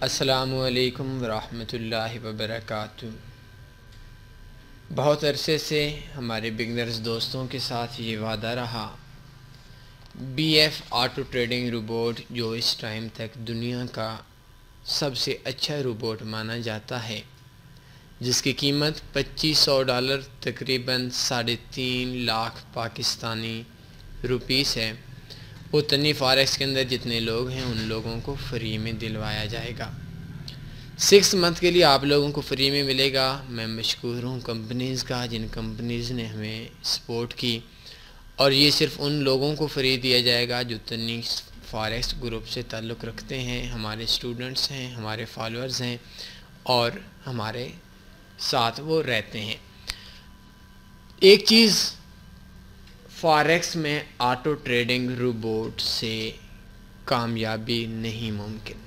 السلام علیکم ورحمۃ اللہ وبرکاتہ۔ بہت عرصے سے ہمارے بگنرز دوستوں کے ساتھ یہ وعدہ رہا، B F auto trading robot جو اس ٹائم تک دنیا کا سب سے اچھا روبوٹ مانا جاتا ہے، جس کی قیمت $2500 تقریباً 3.5 لاکھ پاکستانی روپیس ہے، وہ تنی فاریکس کے اندر جتنے لوگ ہیں ان لوگوں کو فری میں دلوایا جائے گا۔ 6 منتھ کے لیے آپ لوگوں کو فری میں ملے گا۔ میں مشکور ہوں کمپنیز کا، جن کمپنیز نے ہمیں سپورٹ کی، اور یہ صرف ان لوگوں کو فری دیا جائے گا جو تنی فاریکس گروپ سے تعلق رکھتے ہیں، ہمارے اسٹوڈنٹس ہیں، ہمارے فالوورز ہیں اور ہمارے ساتھ وہ رہتے ہیں۔ ایک چیز فاریکس میں آٹو ٹریڈنگ روبوٹ سے کامیابی نہیں ممکن۔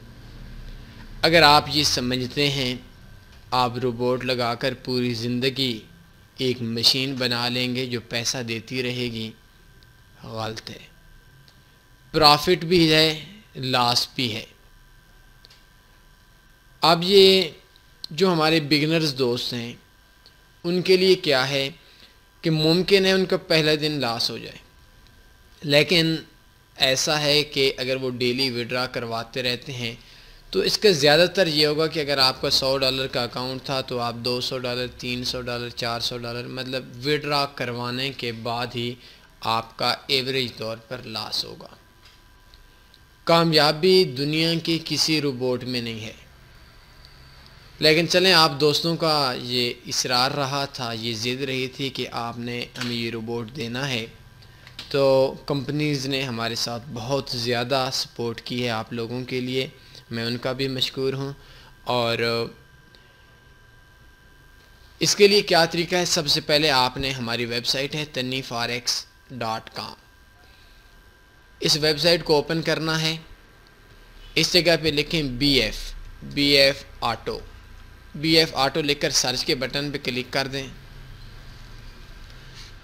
اگر آپ یہ سمجھتے ہیں آپ روبوٹ لگا کر پوری زندگی ایک مشین بنا لیں گے جو پیسہ دیتی رہے گی، غلط ہے۔ پرافٹ بھی ہے، لاس بھی ہے۔ اب یہ جو ہمارے بگنرز دوست ہیں ان کے لیے کیا ہے کہ ممکن ہے ان کا پہلا دن لاس ہو جائے، لیکن ایسا ہے کہ اگر وہ ڈیلی وڈرا کرواتے رہتے ہیں تو اس کا زیادہ تر یہ ہوگا کہ اگر آپ کا $100 کا اکاؤنٹ تھا تو آپ $200، $300، $400 مطلب وڈرا کروانے کے بعد ہی آپ کا ایوریج طور پر لاس ہوگا۔ کامیابی دنیا کے کسی روبوٹ میں نہیں ہے، لیکن چلیں، آپ دوستوں کا یہ اصرار رہا تھا، یہ ضد رہی تھی کہ آپ نے ہمیں یہ روبوٹ دینا ہے، تو کمپنیز نے ہمارے ساتھ بہت زیادہ سپورٹ کی ہے آپ لوگوں کے لیے، میں ان کا بھی مشکور ہوں۔ اور اس کے لیے کیا طریقہ ہے؟ سب سے پہلے آپ نے ہماری ویب سائٹ ہے tanniforex.com، اس ویب سائٹ کو اوپن کرنا ہے۔ اس جگہ پہ لکھیں بی ایف آٹو لکھ کر سرچ کے بٹن پہ کلک کر دیں۔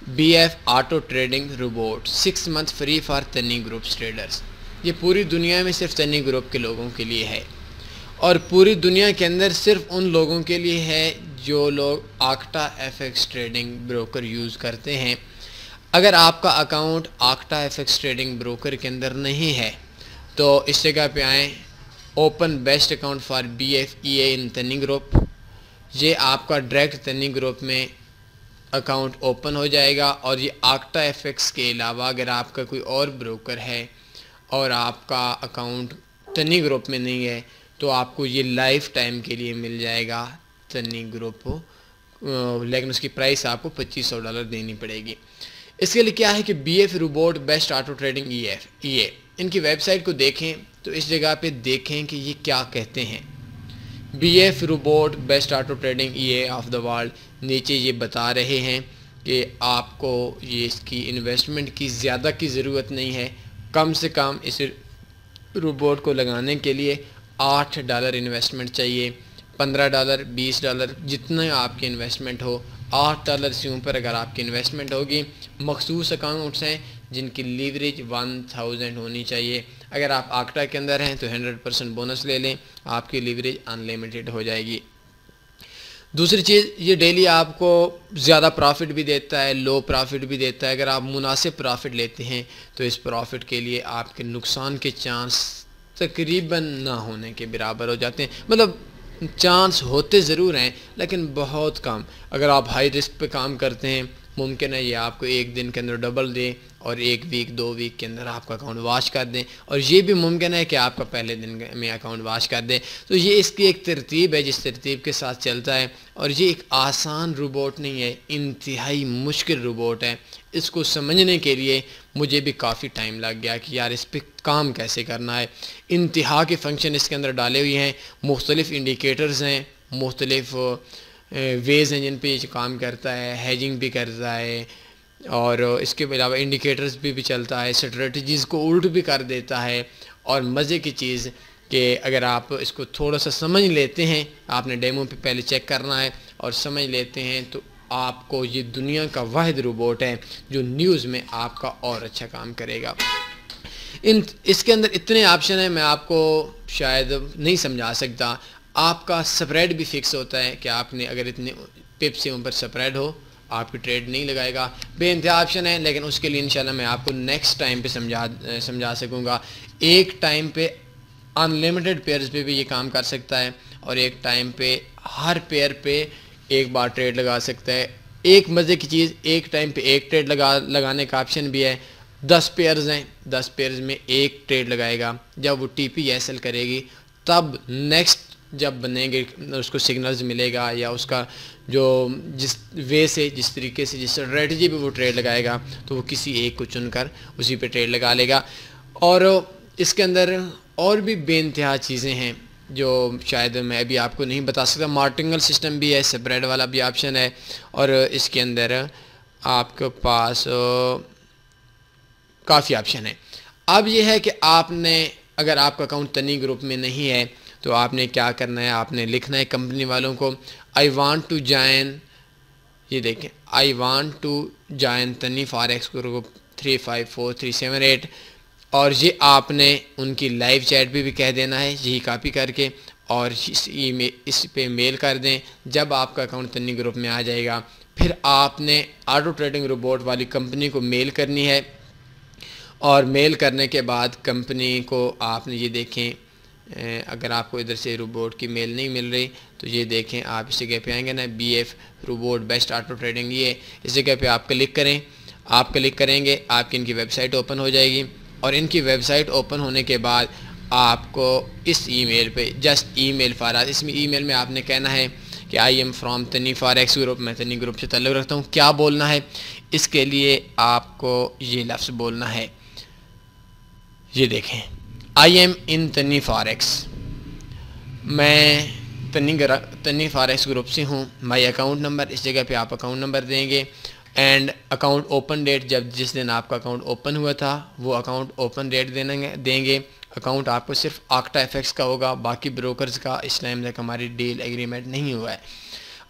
B F auto trading robot 6 month free for تنی گروپس ٹریڈرز، یہ پوری دنیا میں صرف تنی گروپ کے لوگوں کے لیے ہے، اور پوری دنیا کے اندر صرف ان لوگوں کے لیے ہے جو لوگ Octa F X trading broker use کرتے ہیں۔ اگر آپ کا account Octa F X trading broker کے اندر نہیں ہے تو اس جگہ پہ آئیں، open best account for B F E A in تنی گروپ، یہ آپ کا ڈائریکٹ تنی گروپ میں اکاؤنٹ اوپن ہو جائے گا۔ اور یہ آکٹا ایف ایکس کے علاوہ اگر آپ کا کوئی اور بروکر ہے اور آپ کا اکاؤنٹ تنی گروپ میں نہیں ہے تو آپ کو یہ لائف ٹائم کے لیے مل جائے گا تنی گروپ، لیکن اس کی پرائس آپ کو $2500 دینی پڑے گی۔ اس کے لیے کیا ہے کہ B F robot best auto trading E A, ان کی ویب سائٹ کو دیکھیں تو اس جگہ پہ دیکھیں کہ یہ کیا کہتے ہیں۔ B F robot best auto trading E A of the world, نیچے یہ بتا رہے ہیں کہ آپ کو یہ اس کی انویسٹمنٹ کی زیادہ کی ضرورت نہیں ہے، کم سے کم اس روبوٹ کو لگانے کے لیے $8 انویسٹمنٹ چاہیے، $15، $20 جتنا آپ کی انویسٹمنٹ ہو، $8 سے اوپر اگر آپ کی انویسٹمنٹ ہوگی۔ مخصوص اکاؤنٹس ہیں جن کی لیوریج 1000 ہونی چاہیے۔ اگر آپ آکٹا کے اندر ہیں تو 100% بونس لے لیں، آپ کی لیوریج انلیمیٹڈ ہو جائے گی۔ دوسری چیز، یہ ڈیلی آپ کو زیادہ پرافٹ بھی دیتا ہے، لو پرافٹ بھی دیتا ہے۔ اگر آپ مناسب پرافٹ لیتے ہیں تو اس پرافٹ کے لیے آپ کے نقصان کے چانس تقریباً نہ ہونے کے برابر ہو جاتے ہیں، مطلب چانس ہوتے ضرور ہیں لیکن بہت کم۔ اگر آپ ہائی رسک پہ کام کرتے ہیں ممکن ہے یہ آپ کو ایک دن کے اندر ڈبل دے اور 1 ویک 2 ویک کے اندر آپ کا اکاؤنٹ واش کر دیں، اور یہ بھی ممکن ہے کہ آپ کا پہلے دن میں اکاؤنٹ واش کر دیں۔ تو یہ اس کی ایک ترتیب ہے جس ترتیب کے ساتھ چلتا ہے، اور یہ ایک آسان روبوٹ نہیں ہے، انتہائی مشکل روبوٹ ہے۔ اس کو سمجھنے کے لیے مجھے بھی کافی ٹائم لگ گیا کہ یار اس پہ کام کیسے کرنا ہے۔ انتہا کے فنکشن اس کے اندر ڈالے ہوئے ہیں، مختلف انڈیکیٹرز ہیں، مختلف ویز ہیں جن پہ یہ کام کرتا ہے، ہیجنگ بھی کرتا ہے، اور اس کے علاوہ انڈیکیٹرز بھی چلتا ہے، اسٹریٹجیز کو الٹ بھی کر دیتا ہے۔ اور مزے کی چیز کہ اگر آپ اس کو تھوڑا سا سمجھ لیتے ہیں، آپ نے ڈیمو پہ پہلے چیک کرنا ہے اور سمجھ لیتے ہیں، تو آپ کو یہ دنیا کا واحد روبوٹ ہے جو نیوز میں آپ کا اور اچھا کام کرے گا۔ اس کے اندر اتنے آپشن ہیں، میں آپ کو شاید نہیں سمجھا سکتا۔ آپ کا سپریڈ بھی فکس ہوتا ہے کہ آپ نے اگر اتنے پپ سے اوپر سپریڈ ہو آپ کی ٹریڈ نہیں لگائے گا۔ بے انتہا آپشن ہے، لیکن اس کے لیے انشاءاللہ میں آپ کو نیکسٹ ٹائم پہ سمجھا سکوں گا۔ ایک ٹائم پہ ان لمیٹڈ پیئرز پہ بھی یہ کام کر سکتا ہے، اور ایک ٹائم پہ ہر پیئر پہ ایک بار ٹریڈ لگا سکتا ہے۔ ایک مزے کی چیز، ایک ٹائم پہ ایک ٹریڈ لگانے کا آپشن بھی ہے۔ 10 پیئرز ہیں، 10 پیئرز میں ایک ٹریڈ لگائے گا۔ جب وہ ٹی پی ایس ایل کرے گی تب نیکسٹ جب بنیں گے اس کو سگنلز ملے گا، یا اس کا جو جس وے سے، جس طریقے سے، جس اسٹریٹجی پہ وہ ٹریڈ لگائے گا تو وہ کسی ایک کو چن کر اسی پہ ٹریڈ لگا لے گا۔ اور اس کے اندر اور بھی بے انتہا چیزیں ہیں جو شاید میں ابھی آپ کو نہیں بتا سکتا۔ مارٹنگل سسٹم بھی ہے، سپریڈ والا بھی آپشن ہے، اور اس کے اندر آپ کے پاس کافی آپشن ہے۔ اب یہ ہے کہ آپ نے اگر آپ کا اکاؤنٹ تنی گروپ میں نہیں ہے تو آپ نے کیا کرنا ہے، آپ نے لکھنا ہے کمپنی والوں کو آئی وانٹ ٹو جوائن، یہ دیکھیں آئی وانٹ ٹو جوائن تنی فاریکس گروپ 354378، اور یہ آپ نے ان کی لائیو چیٹ پہ بھی کہہ دینا ہے، یہی کاپی کر کے، اور اس پہ میل کر دیں۔ جب آپ کا اکاؤنٹ تنی گروپ میں آ جائے گا پھر آپ نے آٹو ٹریڈنگ روبوٹ والی کمپنی کو میل کرنی ہے، اور میل کرنے کے بعد کمپنی کو آپ نے یہ دیکھیں، اگر آپ کو ادھر سے روبوٹ کی میل نہیں مل رہی تو یہ دیکھیں آپ اس جگہ پہ آئیں گے نا، B F robot best auto trading, یہ اس جگہ پہ آپ کلک کریں۔ آپ کلک کریں گے آپ کی ان کی ویب سائٹ اوپن ہو جائے گی، اور ان کی ویب سائٹ اوپن ہونے کے بعد آپ کو اس ای میل پہ جسٹ ای میل فارغ، اس میں ای میل میں آپ نے کہنا ہے کہ آئی ایم فرام تنی فاریکس گروپ، میں تنی گروپ سے تعلق رکھتا ہوں۔ کیا بولنا ہے اس کے لیے آپ کو یہ لفظ بولنا ہے، یہ دیکھیں آئی ایم ان تنی فاریکس، میں تنی فاریکس گروپ سے ہوں، مائی اکاؤنٹ نمبر، اس جگہ پہ آپ اکاؤنٹ نمبر دیں گے، اینڈ اکاؤنٹ اوپن ڈیٹ، جس دن آپ کا اکاؤنٹ اوپن ہوا تھا وہ اکاؤنٹ اوپن ڈیٹ دیں گے۔ اکاؤنٹ آپ کو صرف آکٹا ایف ایکس کا ہوگا، باقی بروکرز کا اس ٹائم تک ہماری ڈیل ایگریمنٹ نہیں ہوا ہے۔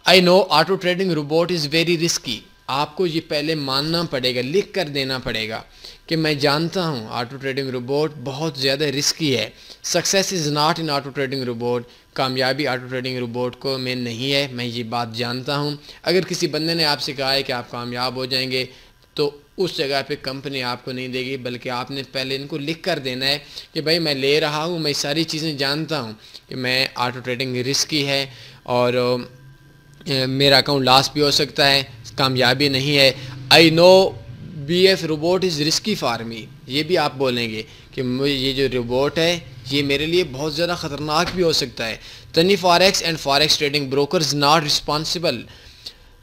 I know auto trading robot is very risky, آپ کو یہ پہلے ماننا پڑے گا، لکھ کر دینا پڑے گا کہ میں جانتا ہوں آٹو ٹریڈنگ روبوٹ بہت زیادہ رسکی ہے۔ Success is not in auto trading robot, کامیابی آٹو ٹریڈنگ روبوٹ کو میں نہیں ہے، میں یہ بات جانتا ہوں۔ اگر کسی بندے نے آپ سے کہا ہے کہ آپ کامیاب ہو جائیں گے تو اس جگہ پہ کمپنی آپ کو نہیں دے گی، بلکہ آپ نے پہلے ان کو لکھ کر دینا ہے کہ بھائی میں لے رہا ہوں، میں ساری چیزیں جانتا ہوں کہ میں آٹو ٹریڈنگ رسکی ہے، اور میرا اکاؤنٹ لاس بھی ہو سکتا ہے، کامیابی نہیں ہے۔ I know B F robot is risky for me, یہ بھی آپ بولیں گے کہ یہ جو روبوٹ ہے یہ میرے لیے بہت زیادہ خطرناک بھی ہو سکتا ہے۔ تنی forex and forex trading brokers not responsible,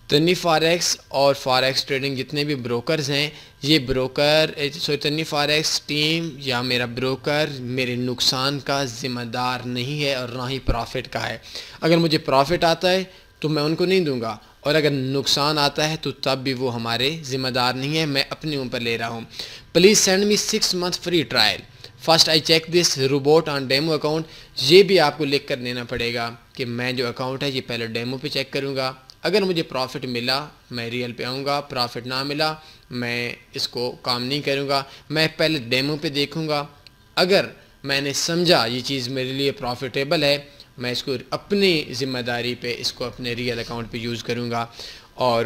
تنی فاریکس اور فاریکس ٹریڈنگ جتنے بھی بروکرز ہیں، یہ تنی فاریکس ٹیم یا میرا بروکر میرے نقصان کا ذمہ دار نہیں ہے، اور نہ ہی پرافٹ کا ہے۔ اگر مجھے پرافٹ آتا ہے تو میں ان کو نہیں دوں گا، اور اگر نقصان آتا ہے تو تب بھی وہ ہمارے ذمہ دار نہیں ہے، میں اپنے اوپر لے رہا ہوں۔ Please send me 6 month free trial, first I check this robot on demo account, یہ بھی آپ کو لکھ کر دینا پڑے گا کہ میں جو اکاؤنٹ ہے یہ پہلے ڈیمو پہ چیک کروں گا، اگر مجھے پرافٹ ملا میں ریئل پہ آؤں گا، پرافٹ نہ ملا میں اس کو کام نہیں کروں گا، میں پہلے ڈیمو پہ دیکھوں گا، اگر میں نے سمجھا یہ چیز میرے لیے پروفیٹیبل ہے میں اس کو اپنی ذمہ داری پہ اس کو اپنے ریئل اکاؤنٹ پہ یوز کروں گا۔ اور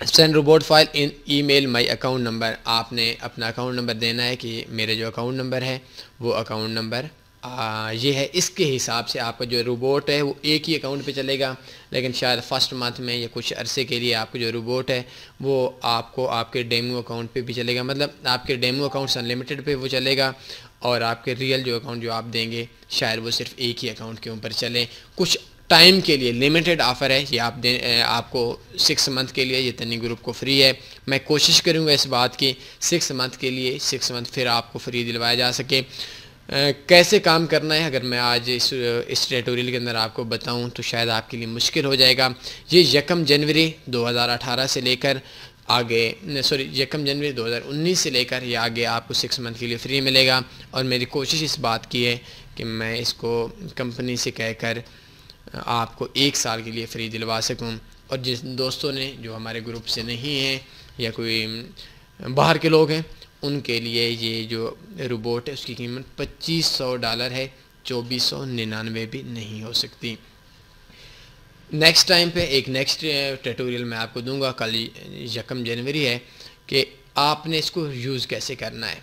send robot file in email my account number, آپ نے اپنا اکاؤنٹ نمبر دینا ہے کہ میرے جو اکاؤنٹ نمبر ہے وہ اکاؤنٹ نمبر یہ ہے، اس کے حساب سے آپ کا جو روبوٹ ہے وہ ایک ہی اکاؤنٹ پہ چلے گا، لیکن شاید فرسٹ منتھ میں یا کچھ عرصے کے لیے آپ کو جو روبوٹ ہے وہ آپ کو آپ کے ڈیمو اکاؤنٹ پہ بھی چلے گا، مطلب آپ کے ڈیمو اکاؤنٹس انلمیٹڈ پہ وہ چلے گا، اور آپ کے ریئل جو اکاؤنٹ جو آپ دیں گے شاید وہ صرف ایک ہی اکاؤنٹ کے اوپر چلیں، کچھ ٹائم کے لیے لمیٹڈ آفر ہے یہ، آپ کو 6 month کے لیے یہ تنی گروپ کو فری ہے۔ میں کوشش کروں گا اس بات کی 6 month کے لیے 6 month پھر آپ کو فری دلوایا جا سکے۔ کیسے کام کرنا ہے اگر میں آج اس ٹیوٹوریل کے اندر آپ کو بتاؤں تو شاید آپ کے لیے مشکل ہو جائے گا۔ یہ 1 جنوری 2018 سے لے کر آگے 1 جنوری 2019 سے لے کر یہ آگے آپ کو 6 month کے لیے فری ملے گا، اور میری کوشش اس بات کی ہے کہ میں اس کو کمپنی سے کہہ کر آپ کو 1 سال کے لیے فری دلوا سکوں۔ اور جس دوستوں نے جو ہمارے گروپ سے نہیں ہیں یا کوئی باہر کے لوگ ہیں ان کے لیے یہ جو روبوٹ ہے اس کی قیمت $2500 ہے، 2499 بھی نہیں ہو سکتی۔ نیکسٹ ٹائم پہ ایک نیکسٹ ٹیٹوریل میں آپ کو دوں گا، کل 1 جنوری ہے، کہ آپ نے اس کو یوز کیسے کرنا ہے،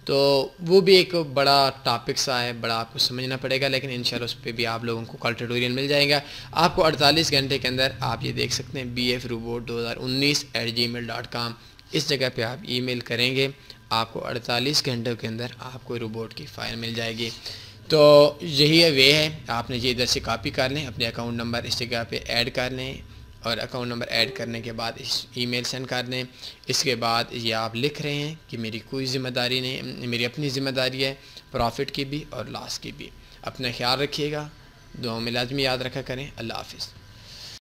تو وہ بھی ایک بڑا ٹاپک سا ہے، بڑا آپ کو سمجھنا پڑے گا، لیکن انشاءاللہ اس پہ بھی آپ لوگوں کو کل ٹیٹوریل مل جائے گا۔ آپ کو 48 گھنٹے کے اندر آپ یہ دیکھ سکتے ہیں bfrobot2019@gmail.com، اس جگہ پہ آپ ای میل کریں گے، آپ کو 48 گھنٹوں کے اندر آپ کو روبوٹ کی فائل مل جائے گی۔ تو یہی وے ہے، آپ نے یہ ادھر سے کاپی کر لیں، اپنے اکاؤنٹ نمبر اس جگہ پہ ایڈ کر لیں، اور اکاؤنٹ نمبر ایڈ کرنے کے بعد اس ای میل سینڈ کر دیں۔ اس کے بعد یہ آپ لکھ رہے ہیں کہ میری کوئی ذمہ داری نہیں، میری اپنی ذمہ داری ہے، پروفٹ کی بھی اور لاس کی بھی۔ اپنا خیال رکھیے گا، دعاؤں میں لازمی یاد رکھا کریں۔ اللہ حافظ۔